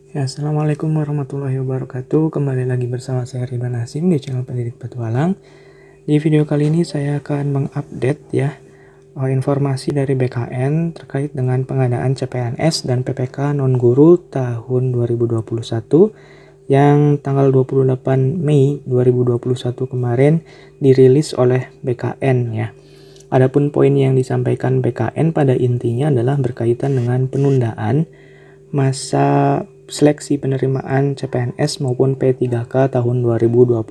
Ya, Assalamualaikum warahmatullahi wabarakatuh. Kembali lagi bersama saya Ridwan Hasim di channel Pendidik Petualang. Di video kali ini saya akan mengupdate informasi dari BKN terkait dengan pengadaan CPNS dan PPK non-guru tahun 2021 yang tanggal 28 Mei 2021 kemarin dirilis oleh BKN ya. Adapun poin yang disampaikan BKN pada intinya adalah berkaitan dengan penundaan masa seleksi penerimaan CPNS maupun P3K tahun 2021.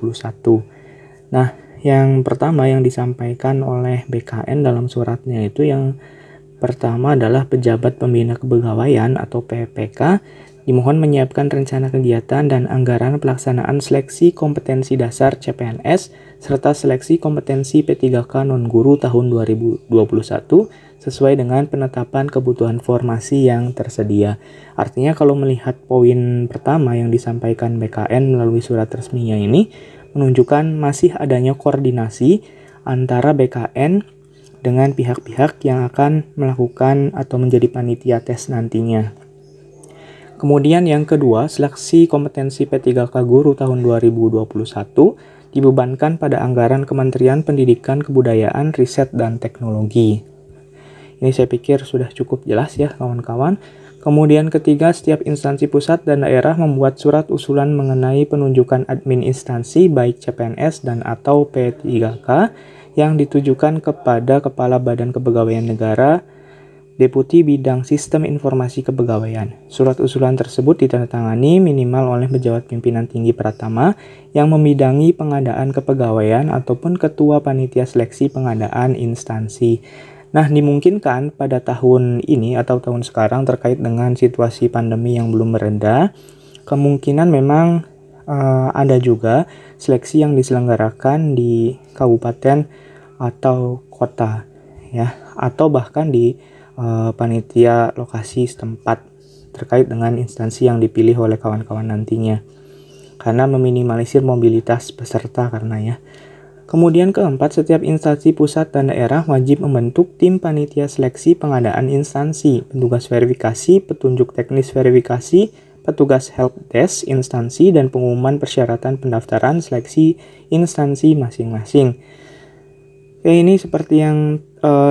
Nah, yang pertama yang disampaikan oleh BKN dalam suratnya itu yang pertama adalah pejabat pembina kepegawaian atau PPK dimohon menyiapkan rencana kegiatan dan anggaran pelaksanaan seleksi kompetensi dasar CPNS serta seleksi kompetensi P3K non-guru tahun 2021 sesuai dengan penetapan kebutuhan formasi yang tersedia. Artinya kalau melihat poin pertama yang disampaikan BKN melalui surat resminya ini menunjukkan masih adanya koordinasi antara BKN dengan pihak-pihak yang akan melakukan atau menjadi panitia tes nantinya. Kemudian yang kedua, seleksi kompetensi P3K guru tahun 2021 dibebankan pada anggaran Kementerian Pendidikan, Kebudayaan, Riset, dan Teknologi. Ini saya pikir sudah cukup jelas ya kawan-kawan. Kemudian ketiga, setiap instansi pusat dan daerah membuat surat usulan mengenai penunjukan admin instansi baik CPNS dan atau P3K yang ditujukan kepada Kepala Badan Kepegawaian Negara, Deputi Bidang Sistem Informasi Kepegawaian. Surat usulan tersebut ditandatangani minimal oleh pejabat pimpinan tinggi Pratama yang membidangi pengadaan kepegawaian ataupun ketua panitia seleksi pengadaan instansi. Nah, dimungkinkan pada tahun ini atau tahun sekarang terkait dengan situasi pandemi yang belum mereda, kemungkinan memang ada juga seleksi yang diselenggarakan di kabupaten atau kota ya, atau bahkan di panitia lokasi setempat terkait dengan instansi yang dipilih oleh kawan-kawan nantinya. Karena meminimalisir mobilitas peserta karena ya. Kemudian keempat, setiap instansi pusat dan daerah wajib membentuk tim panitia seleksi pengadaan instansi, petugas verifikasi, petunjuk teknis verifikasi, petugas helpdesk instansi, dan pengumuman persyaratan pendaftaran seleksi instansi masing-masing. Ini seperti yang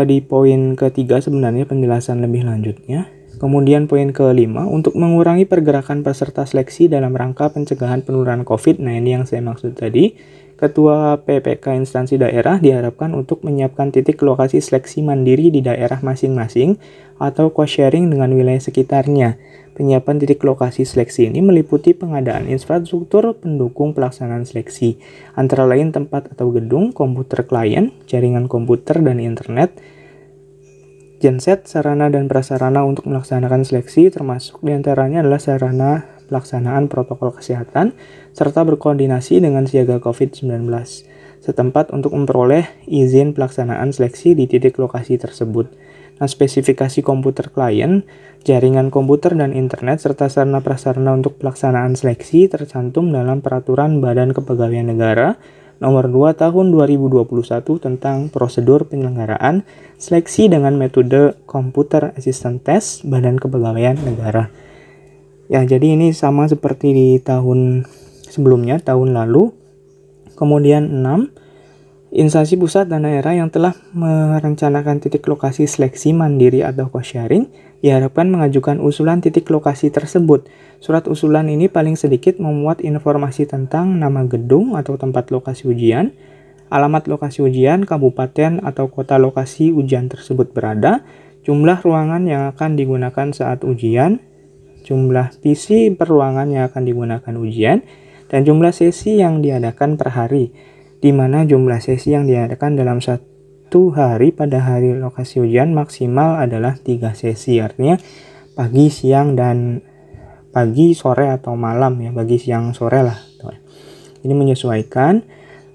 di poin ketiga sebenarnya penjelasan lebih lanjutnya. Kemudian poin kelima, untuk mengurangi pergerakan peserta seleksi dalam rangka pencegahan penularan COVID, nah ini yang saya maksud tadi, Ketua PPK instansi daerah diharapkan untuk menyiapkan titik lokasi seleksi mandiri di daerah masing-masing atau co-sharing dengan wilayah sekitarnya. Penyiapan titik lokasi seleksi ini meliputi pengadaan infrastruktur pendukung pelaksanaan seleksi, antara lain tempat atau gedung, komputer klien, jaringan komputer dan internet, genset, sarana dan prasarana untuk melaksanakan seleksi, termasuk diantaranya adalah sarana pelaksanaan protokol kesehatan, serta berkoordinasi dengan siaga COVID-19 setempat untuk memperoleh izin pelaksanaan seleksi di titik lokasi tersebut. Nah, spesifikasi komputer klien, jaringan komputer dan internet, serta sarana prasarana untuk pelaksanaan seleksi tercantum dalam Peraturan Badan Kepegawaian Negara Nomor 2 Tahun 2021 tentang prosedur penyelenggaraan seleksi dengan metode Computer Assistant Test Badan Kepegawaian Negara. Ya, jadi ini sama seperti di tahun sebelumnya, tahun lalu. Kemudian 6, instansi pusat dan daerah yang telah merencanakan titik lokasi seleksi mandiri atau co-sharing diharapkan mengajukan usulan titik lokasi tersebut. Surat usulan ini paling sedikit memuat informasi tentang nama gedung atau tempat lokasi ujian, alamat lokasi ujian, kabupaten atau kota lokasi ujian tersebut berada, jumlah ruangan yang akan digunakan saat ujian, jumlah PC per ruangan yang akan digunakan ujian, dan jumlah sesi yang diadakan per hari, di mana jumlah sesi yang diadakan dalam satu hari pada hari lokasi ujian maksimal adalah 3 sesi, artinya pagi, siang, dan pagi, sore, atau malam ya, pagi, siang, sore lah. Ini menyesuaikan,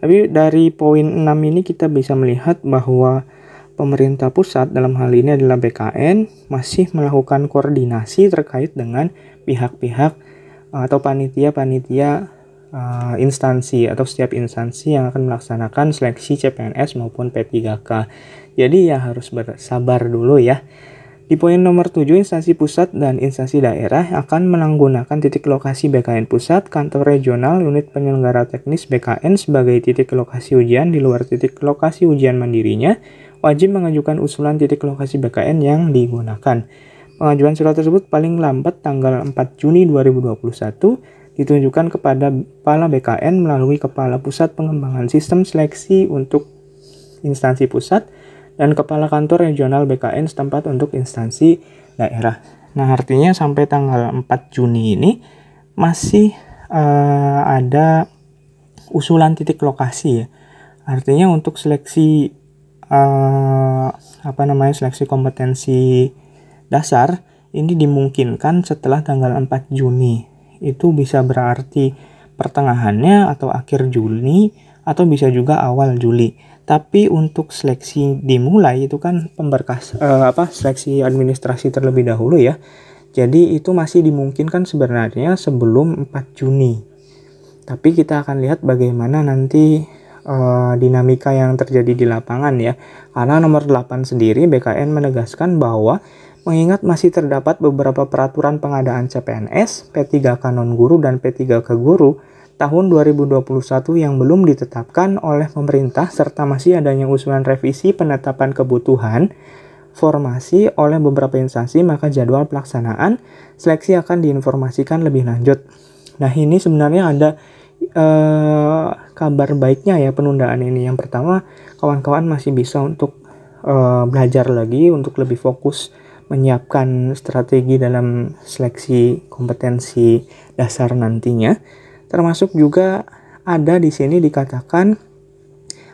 tapi dari poin 6 ini kita bisa melihat bahwa pemerintah pusat dalam hal ini adalah BKN masih melakukan koordinasi terkait dengan pihak-pihak atau panitia-panitia instansi atau setiap instansi yang akan melaksanakan seleksi CPNS maupun P3K. Jadi ya harus bersabar dulu ya. Di poin nomor 7, instansi pusat dan instansi daerah akan menggunakan titik lokasi BKN pusat, kantor regional, unit penyelenggara teknis BKN sebagai titik lokasi ujian di luar titik lokasi ujian mandirinya, wajib mengajukan usulan titik lokasi BKN yang digunakan. Pengajuan surat tersebut paling lambat tanggal 4 Juni 2021 ditunjukkan kepada Kepala BKN melalui Kepala Pusat Pengembangan Sistem Seleksi untuk instansi pusat dan Kepala Kantor Regional BKN setempat untuk instansi daerah. Nah, artinya sampai tanggal 4 Juni ini masih ada usulan titik lokasi ya. Artinya untuk seleksi seleksi kompetensi dasar ini dimungkinkan setelah tanggal 4 Juni. Itu bisa berarti pertengahannya atau akhir Juni atau bisa juga awal Juli. Tapi untuk seleksi dimulai itu kan seleksi administrasi terlebih dahulu ya. Jadi itu masih dimungkinkan sebenarnya sebelum 4 Juni. Tapi kita akan lihat bagaimana nanti dinamika yang terjadi di lapangan ya. Karena nomor 8 sendiri BKN menegaskan bahwa mengingat masih terdapat beberapa peraturan pengadaan CPNS, P3K non-guru dan P3K guru tahun 2021 yang belum ditetapkan oleh pemerintah serta masih adanya usulan revisi penetapan kebutuhan formasi oleh beberapa instansi, maka jadwal pelaksanaan seleksi akan diinformasikan lebih lanjut. Nah, ini sebenarnya ada kabar baiknya ya penundaan ini. Yang pertama, kawan-kawan masih bisa untuk belajar lagi untuk lebih fokus menyiapkan strategi dalam seleksi kompetensi dasar nantinya. Termasuk juga ada di sini dikatakan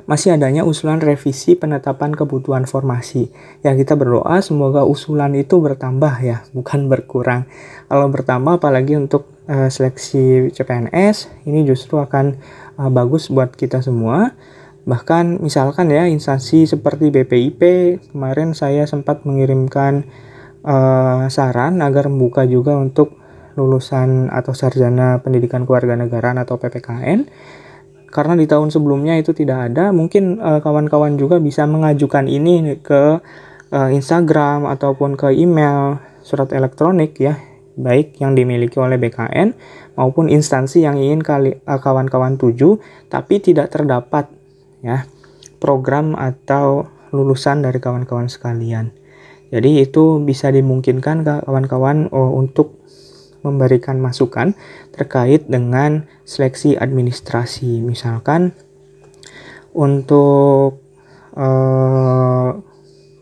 masih adanya usulan revisi penetapan kebutuhan formasi. Ya, kita berdoa semoga usulan itu bertambah ya, bukan berkurang. Kalau bertambah apalagi untuk seleksi CPNS, ini justru akan bagus buat kita semua. Bahkan misalkan ya instansi seperti BPIP, kemarin saya sempat mengirimkan saran agar membuka juga untuk lulusan atau sarjana pendidikan kewarganegaraan atau PPKN. Karena di tahun sebelumnya itu tidak ada, mungkin kawan-kawan juga bisa mengajukan ini ke Instagram ataupun ke email surat elektronik ya, baik yang dimiliki oleh BKN maupun instansi yang ingin kawan-kawan tuju tapi tidak terdapat ya program atau lulusan dari kawan-kawan sekalian. Jadi itu bisa dimungkinkan kawan-kawan untuk memberikan masukan terkait dengan seleksi administrasi. Misalkan untuk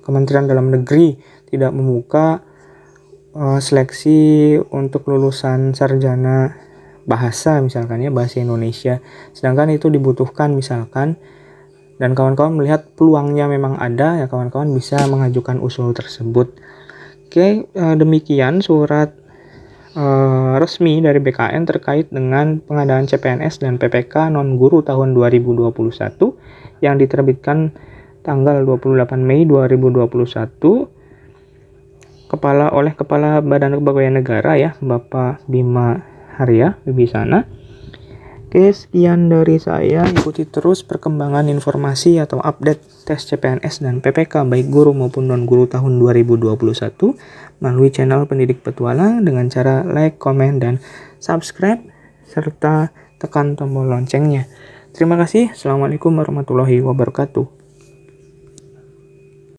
Kementerian Dalam Negeri tidak membuka seleksi untuk lulusan sarjana bahasa misalkan ya, bahasa Indonesia. Sedangkan itu dibutuhkan misalkan, dan kawan-kawan melihat peluangnya memang ada ya, kawan-kawan bisa mengajukan usul tersebut. Oke, demikian surat resmi dari BKN terkait dengan pengadaan CPNS dan PPK non-guru tahun 2021 yang diterbitkan tanggal 28 Mei 2021 oleh Kepala Badan Kepegawaian Negara ya, Bapak Bima Arya Wibisana. Oke, sekian dari saya. Ikuti terus perkembangan informasi atau update tes CPNS dan PPK baik guru maupun non-guru tahun 2021 melalui channel Pendidik Petualang dengan cara like, komen, dan subscribe serta tekan tombol loncengnya. Terima kasih. Assalamualaikum warahmatullahi wabarakatuh.